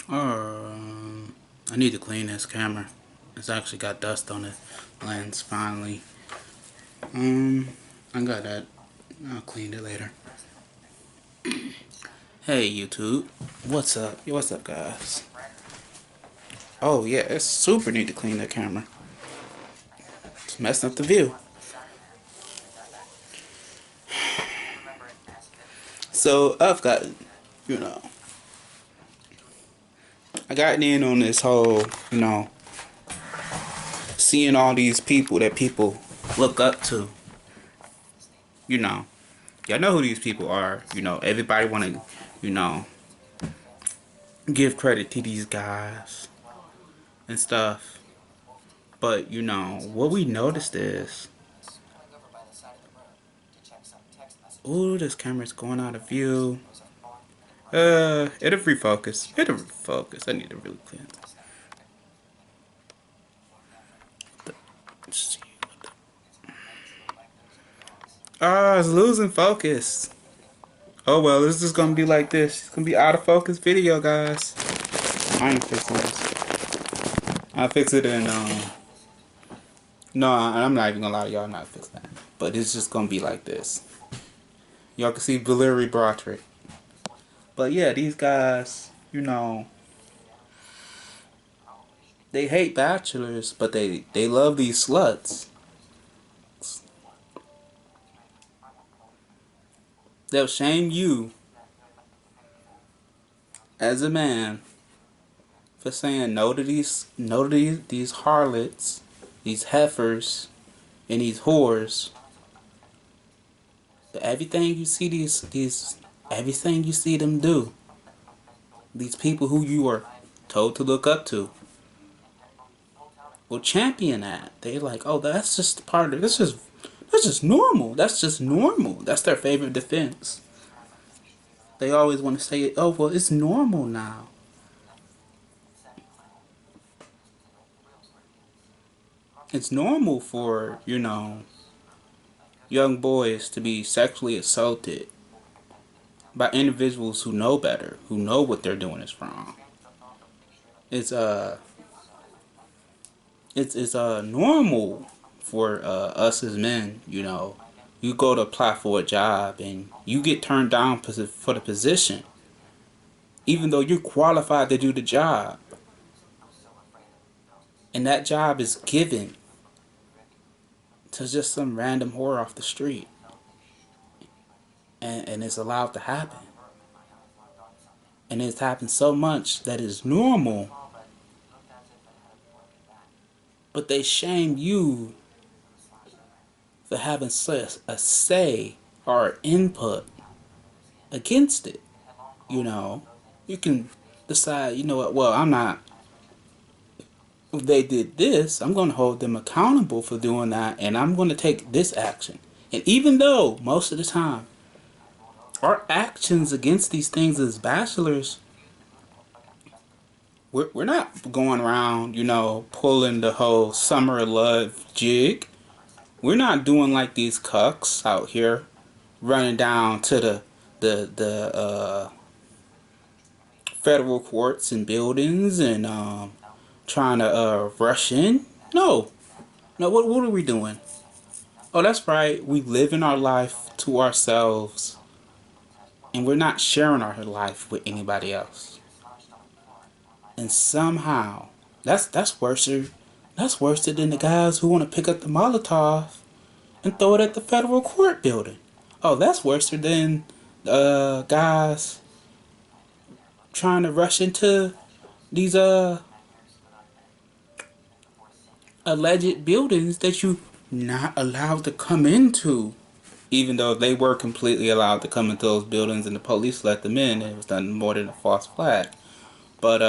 I need to clean this camera. It's actually got dust on the lens finally. I got that. I'll clean it later. Hey YouTube, what's up? What's up, guys? Oh yeah, it's super need to clean the camera. It's messing up the view. So I've got, you know, I got in on this whole, seeing all these people that people look up to. Y'all know who these people are. Everybody want to, give credit to these guys and stuff. But, what we noticed is, ooh, this camera's going out of view. It'll refocus. It'll refocus. I need to really clean this. It's losing focus. Oh well, this is gonna be like this. It's gonna be out of focus video, guys. I ain't fixing this. I'll fix it in, no, I'm not even gonna lie to y'all, I'm not fixing that. But it's just gonna be like this. Y'all can see BroderickBlack'sMGTOW. But yeah, these guys, they hate bachelors, but they love these sluts. They'll shame you as a man for saying no to these harlots, these heifers, and these whores. But everything you see everything you see them do, these people who you are told to look up to, will champion that. They're like, oh, that's just part of it. That's just normal. That's just normal. That's their favorite defense. They always want to say it. Oh, well, it's normal now. It's normal for, young boys to be sexually assaulted by individuals who know better, who know what they're doing is wrong. It's normal for us as men. You go to apply for a job and you get turned down for the position, even though you're qualified to do the job, and that job is given to just some random whore off the street, and it's allowed to happen, and it's happened so much that it's normal. But they shame you for having a say or input against it. You can decide, you know what, well, I'm not, if they did this, I'm going to hold them accountable for doing that, and I'm going to take this action. And even though most of the time our actions against these things as bachelors, we're not going around, pulling the whole summer of love jig. We're not doing like these cucks out here, running down to the federal courts and buildings and trying to rush in. No, what are we doing? Oh, that's right. We live in our life to ourselves, and we're not sharing our life with anybody else. And somehow, that's worse. That's worse than the guys who want to pick up the Molotov and throw it at the federal court building. Oh, that's worse than guys trying to rush into these alleged buildings that you not allowed to come into, even though they were completely allowed to come into those buildings and the police let them in. It was nothing more than a false flag. But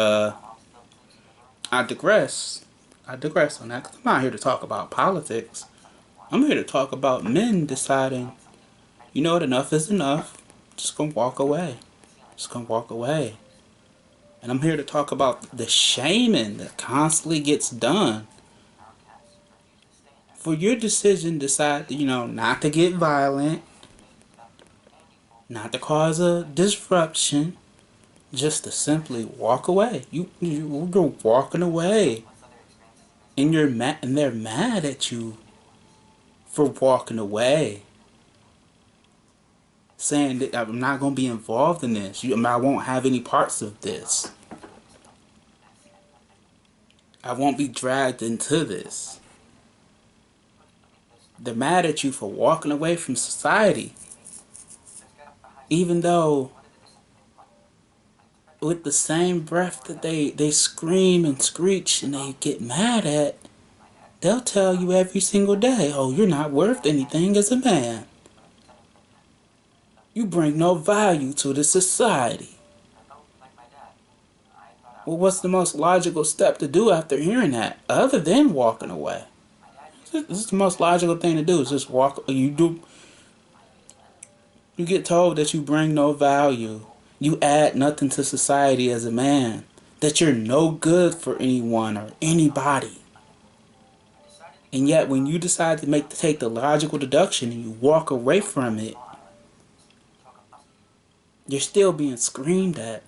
I digress on that, 'cause I'm not here to talk about politics. I'm here to talk about men deciding, you know what, enough is enough. Just gonna walk away. Just gonna walk away. And I'm here to talk about the shaming that constantly gets done for your decision to decide, not to get violent, not to cause a disruption, just to simply walk away. You're walking away, and you're mad, and they're mad at you for walking away, saying that I'm not gonna be involved in this. I won't have any parts of this. I won't be dragged into this. They're mad at you for walking away from society, even though with the same breath that they scream and screech and they get mad at, they'll tell you every single day, oh, you're not worth anything as a man. You bring no value to the society. Well, what's the most logical step to do after hearing that, other than walking away? This is the most logical thing to do, is just walk. You get told that you bring no value. You add nothing to society as a man. That you're no good for anyone or anybody. And yet when you decide to take the logical deduction and you walk away from it, you're still being screamed at.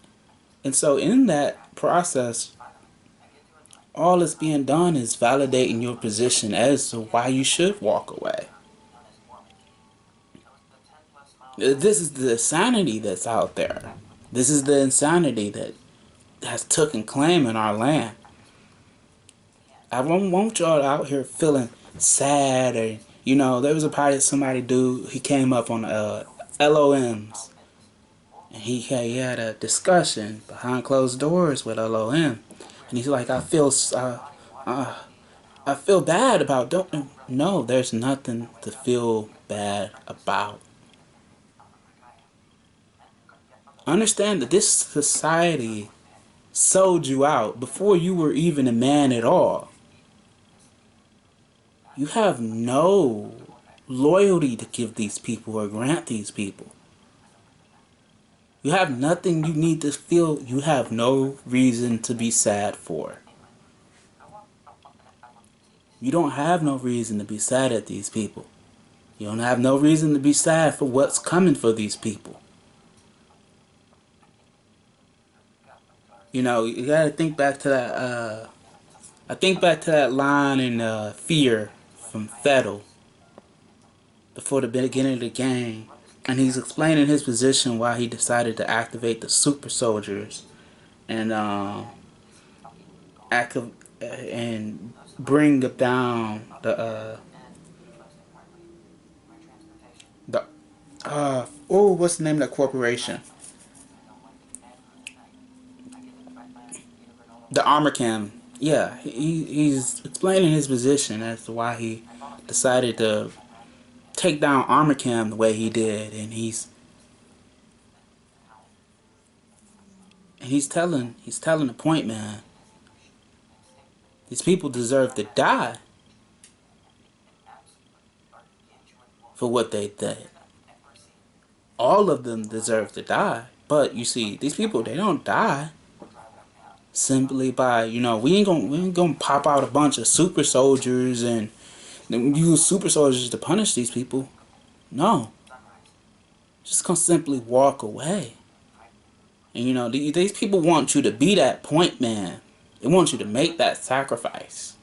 And so in that process, all that's being done is validating your position as to why you should walk away. This is the insanity that's out there. This is the insanity that has taken claim in our land. I don't want y'all out here feeling sad, or there was a part somebody he came up on LOMs, and he had a discussion behind closed doors with LOM, and he's like, I feel bad about. No, there's nothing to feel bad about. Understand that this society sold you out before you were even a man at all. You have no loyalty to give these people or grant these people. You have nothing you need to feel. You have no reason to be sad for. You don't have no reason to be sad at these people. You don't have no reason to be sad for what's coming for these people. You gotta think back to that. I think back to that line in Fear from Fettel before the beginning of the game, and he's explaining his position why he decided to activate the super soldiers and and bring down what's the name of that corporation? The Armor Cam. Yeah, he's explaining his position as to why he decided to take down Armor Cam the way he did, and he's telling the point, man. These people deserve to die for what they did. All of them deserve to die, but you see, these people, they don't die simply by we ain't gonna pop out a bunch of super soldiers and use super soldiers to punish these people. No, just gonna simply walk away. And these people want you to be that point man. They want you to make that sacrifice.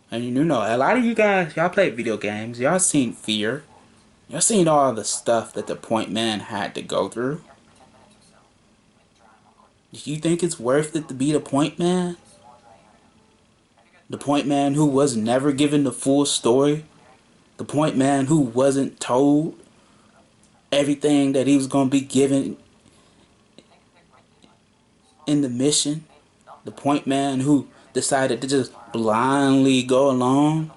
And a lot of you guys, y'all play video games. Y'all seen Fear. Y'all seen all the stuff that the point man had to go through. Do you think it's worth it to be the point man? The point man who was never given the full story? The point man who wasn't told everything that he was going to be given in the mission? The point man who decided to just blindly go along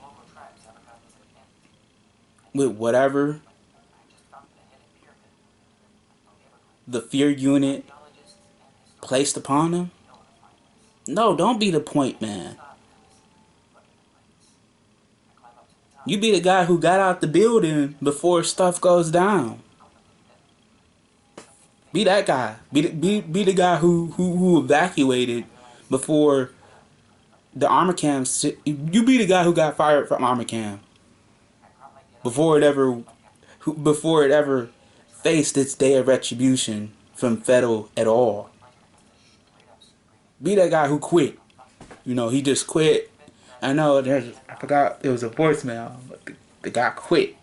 with whatever the Fear unit placed upon him? No, don't be the point man. You be the guy who got out the building before stuff goes down. Be that guy. Be the guy who evacuated before the Armor Cam. You be the guy who got fired from Armor Cam before it ever faced its day of retribution from Fettel at all. Be that guy who quit. You know, he just quit. I know I forgot there was a voicemail, but the guy quit.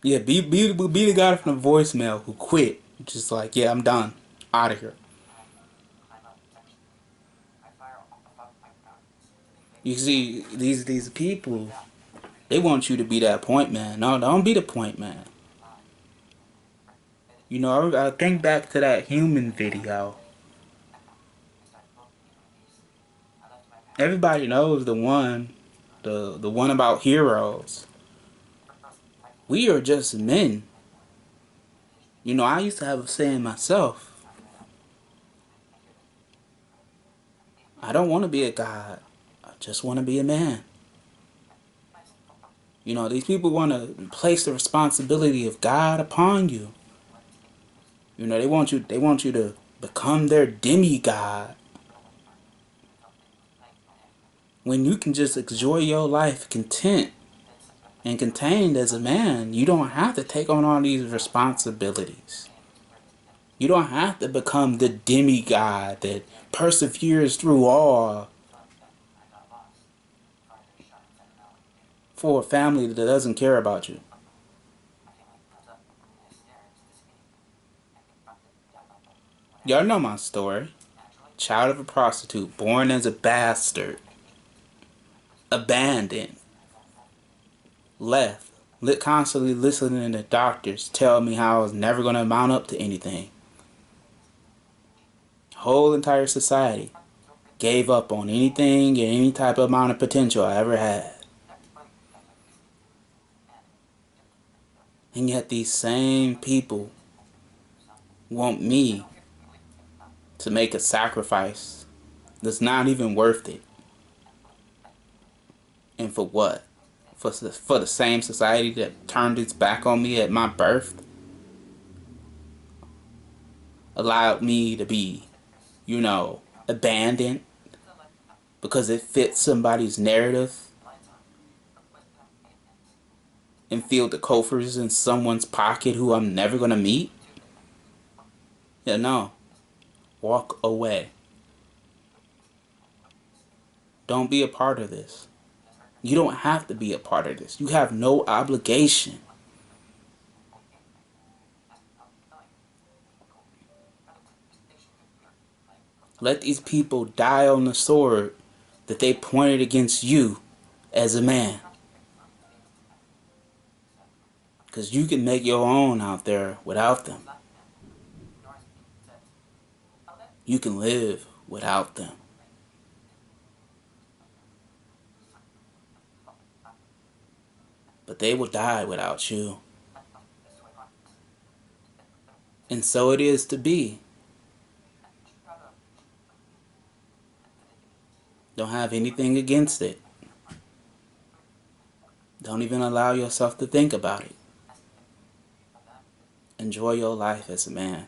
Yeah, be the guy from the voicemail who quit. Just like, yeah, I'm done. Out of here. You see, these people, they want you to be that point man. No, don't be the point man. You know, I think back to that human video. Everybody knows the one about heroes. We are just men. You know, I used to have a saying myself. I don't want to be a god. I just want to be a man. You know, these people want to place the responsibility of God upon you. You know, they want you to become their demigod. When you can just enjoy your life content and contained as a man, you don't have to take on all these responsibilities. You don't have to become the demigod that perseveres through all for a family that doesn't care about you. Y'all know my story. Child of a prostitute, born as a bastard, abandoned, left, constantly listening to doctors tell me how I was never going to amount up to anything. Whole entire society gave up on anything and any type of amount of potential I ever had. And yet these same people want me to make a sacrifice that's not even worth it. And for what? For the same society that turned its back on me at my birth? Allowed me to be, you know, abandoned because it fits somebody's narrative and filled the coffers in someone's pocket who I'm never going to meet? Yeah, no. Walk away. Don't be a part of this. You don't have to be a part of this. You have no obligation. Let these people die on the sword that they pointed against you as a man. Because you can make your own out there without them. You can live without them. But they will die without you. And so it is to be. Don't have anything against it. Don't even allow yourself to think about it. Enjoy your life as a man.